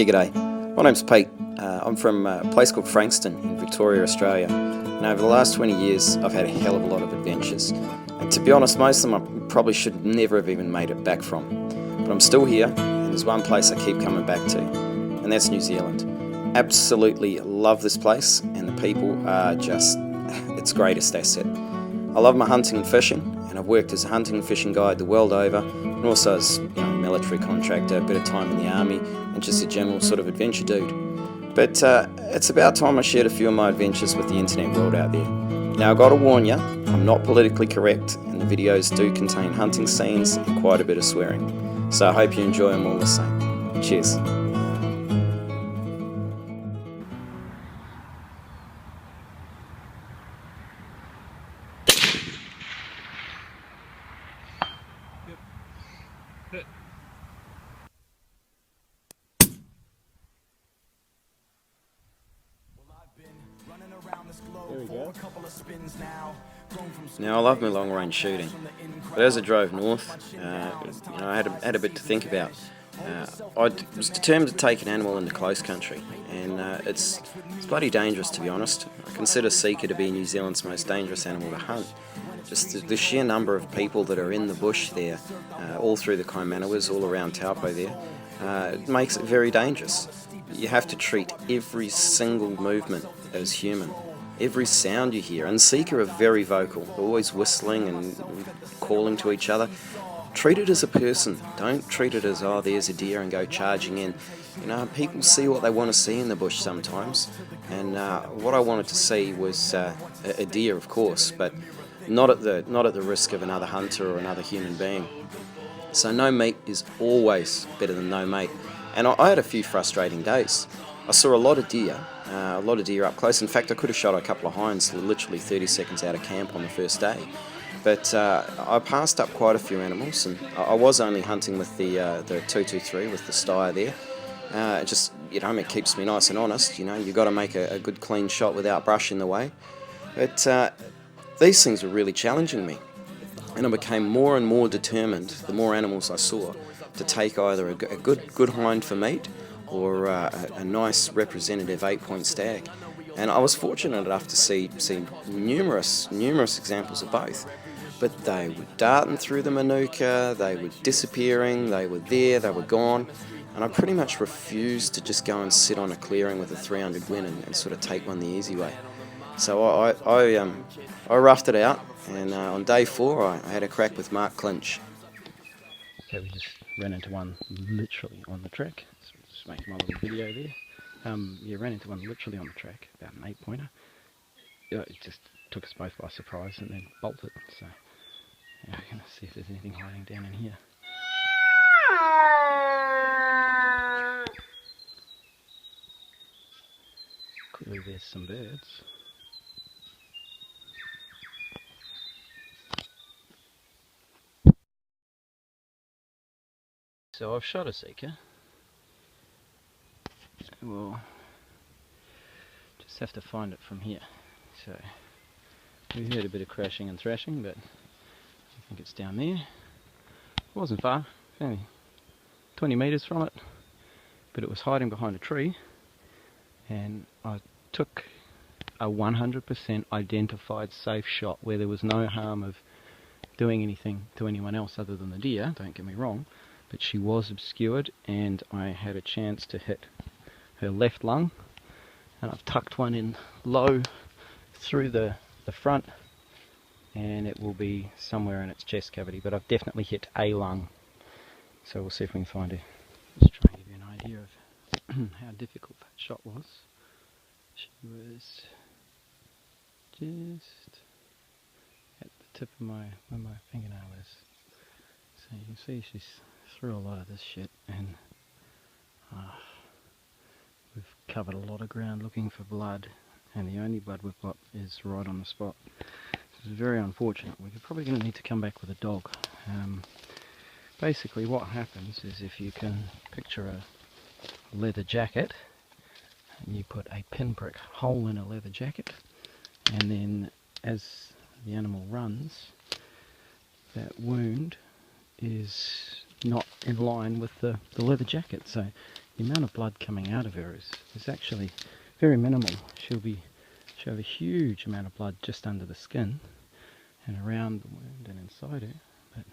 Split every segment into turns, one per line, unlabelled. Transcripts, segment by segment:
Yeah, g'day. My name's Pete. I'm from a place called Frankston in Victoria, Australia. And over the last 20 years, I've had a hell of a lot of adventures. And to be honest, most of them I probably should never have even made it back from. But I'm still here, and there's one place I keep coming back to, and that's New Zealand. Absolutely love this place, and the people are just its greatest asset. I love my hunting and fishing, and I've worked as a hunting and fishing guide the world over, and also as a military contractor, a bit of time in the army, and just a general sort of adventure dude. But it's about time I shared a few of my adventures with the internet world out there. Now, I've got to warn you, I'm not politically correct, and the videos do contain hunting scenes and quite a bit of swearing. So I hope you enjoy them all the same. Cheers. There we go. Now, I love my long range shooting, but as I drove north, I had a bit to think about. I was determined to take an animal into close country, and it's bloody dangerous, to be honest. I consider Sika to be New Zealand's most dangerous animal to hunt. Just the sheer number of people that are in the bush there, all through the Kaimanawas, all around Taupo there, it makes it very dangerous. You have to treat every single movement as human. Every sound you hear, and Sika are very vocal, always whistling and calling to each other. Treat it as a person. Don't treat it as, oh, there's a deer and go charging in. People see what they want to see in the bush sometimes, and what I wanted to see was a deer, of course, but not at the risk of another hunter or another human being. So no meat is always better than no mate, and I had a few frustrating days. I saw a lot of deer up close. In fact, I could have shot a couple of hinds literally 30 seconds out of camp on the first day. But I passed up quite a few animals, and I was only hunting with the 223 with the styer there. It keeps me nice and honest. You've got to make a good clean shot without brush in the way. But these things were really challenging me, and I became more and more determined the more animals I saw to take either a good hind for meat or a nice representative 8-point stag. And I was fortunate enough to see numerous examples of both. But they were darting through the manuka, they were disappearing, they were there, they were gone. And I pretty much refused to just go and sit on a clearing with a 300 win and sort of take one the easy way. So I roughed it out, and on day 4 I had a crack with Mark Clinch.
Okay, we just ran into one literally on the track. So just making my little video there. Ran into one literally on the track, about an 8-pointer. It just took us both by surprise and then bolted. So we're going to see if there's anything hiding down in here. Clearly there's some birds. So I've shot a Sika. We'll just have to find it from here. So we heard a bit of crashing and thrashing, but I think it's down there. It wasn't far, only 20 metres from it, but it was hiding behind a tree, and I took a 100% identified safe shot where there was no harm of doing anything to anyone else other than the deer, don't get me wrong, but she was obscured and I had a chance to hit her left lung, and I've tucked one in low through the front, and it will be somewhere in its chest cavity, but I've definitely hit a lung. So we'll see if we can find her. Just try and give you an idea of how difficult that shot was. She was just at the tip of where my fingernail is. So you can see she's through a lot of this shit, and we've covered a lot of ground looking for blood, and the only blood we've got is right on the spot. This is very unfortunate. We're probably going to need to come back with a dog. Basically what happens is, if you can picture a leather jacket, and you put a pinprick hole in a leather jacket, and then as the animal runs, that wound is not in line with the leather jacket, so the amount of blood coming out of her is actually very minimal. She'll have a huge amount of blood just under the skin and around the wound and inside it, but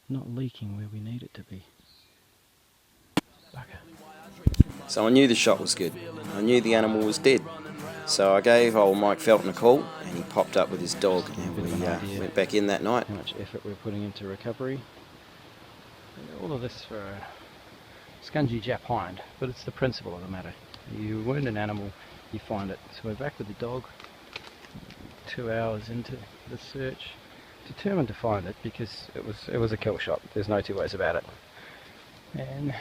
not leaking where we need it to be. Bugger.
So I knew the shot was good. I knew the animal was dead. So I gave old Mike Felton a call, and he popped up with his dog, and we went back in that night.
How much effort we're putting into recovery. And all of this for a scungy Jap hind, but it's the principle of the matter. You wound an animal, you find it. So we're back with the dog, 2 hours into the search, determined to find it because it was a kill shot. There's no two ways about it. And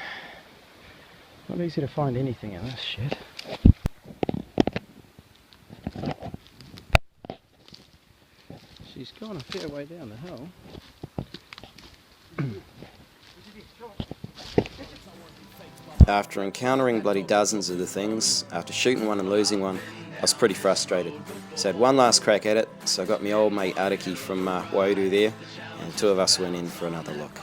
not easy to find anything in this shit. She's gone a fair way down the hill.
After encountering bloody dozens of the things, after shooting one and losing one, I was pretty frustrated. So I had one last crack at it, so I got my old mate Ariki from Wodu there, and 2 of us went in for another look.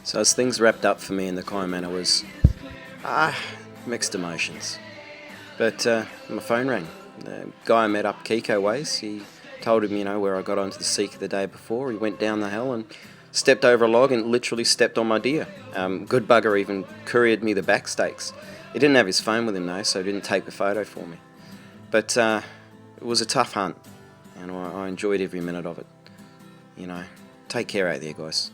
So as things wrapped up for me in the Kaimana was mixed emotions. But my phone rang. The guy I met up Kiko ways, he told him, where I got onto the Sika the day before. He went down the hill and stepped over a log and literally stepped on my deer. Good bugger even couriered me the back stakes. He didn't have his phone with him though, so he didn't take the photo for me. But it was a tough hunt, and I enjoyed every minute of it. Take care out there, guys.